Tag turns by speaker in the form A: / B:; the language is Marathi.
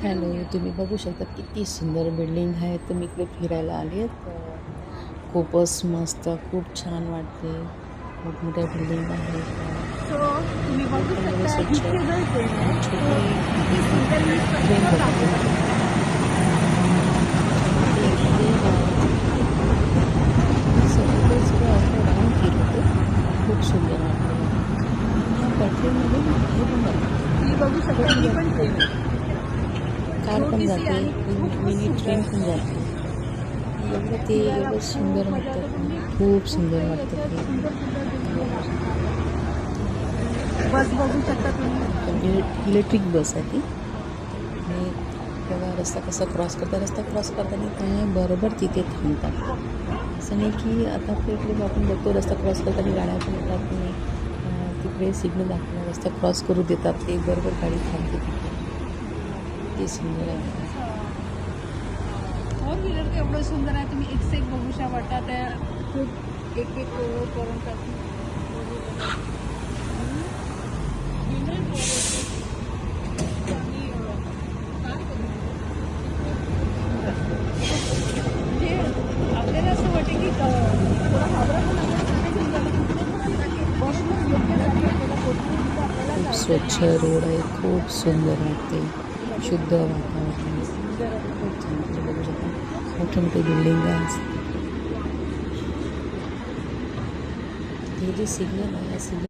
A: हॅलो, तुम्ही बघू शकता किती सुंदर बिल्डिंग आहे. तर मी इकडे फिरायला आली आहे. तर खूपच मस्त, खूप छान वाटते. मोठमोठ्या बिल्डिंग आहेत.
B: सो तुम्ही बघू
A: एकदम
B: शकता
A: स्वच्छ
B: इथे जर गेले
A: आणि
B: तो
A: छोटी
B: किती सुंदर मी
A: ट्रेन
B: स्वच्छ
A: बघते.
B: दाखवते.
A: ते इकडे सगळीकडे सगळं असं राऊंड फिरलं ते खूप सुंदर वाटलं मला. ह्या पटरीमध्ये हे पण जाते,
B: तुम्ही बघू शकता ही पण ट्रेन आहे.
A: कार पण
B: छोटीशी
A: जाते,
B: आणि खूपच
A: मिनी
B: सुंदर
A: ट्रेन पण
B: आहे.
A: जाते. एवढं ते
B: फिरायला
A: एवढं सुंदर
B: खूप मजा
A: वाटतं
B: येते.
A: की
B: तुम्ही
A: खूप
B: खूप
A: सुंदर
B: काही
A: वाटतं
B: याच्यात
A: ते.
B: सुंदर सुंदर बिल्डिंग बस बघू शकता तुम्ही.
A: इलेक्ट्रिक बस आहे ती. आणि बघा रस्ता कसा क्रॉस करतात. रस्ता क्रॉस करताना त्या बरोबर तिथे थांबतात. असं नाही की आता आपल्या इकडे आपण बघतो रस्ता क्रॉस करताना गाड्या पण येतात आणि तिकडे सिग्नल दाखवला रस्ता क्रॉस करू देतात. ते बरोबर गाडी थांबते तिथे. किती सुंदर आहे बघा.
B: फोर व्हीलर तर एवढं सुंदर आहे. तुम्ही एक से एक बघू शकता. त्या खूप एक एक करून म्हणजे आपल्याला असं वाटतं की थोडं घाबरत पण बसूनच योग्य जागी आपल्याला पोहोचून तिथं आपल्याला
A: खूप स्वच्छ
B: जायचं
A: रोड आहे. खूप सुंदर वाटते. शुद्ध वातावरण.
B: सुंदर आहे.
A: खूप छान तुम्ही बघू शकता. मोठे मोठे बिल्डिंग आहेत. हे जे सिग्नल आहे सिग्नल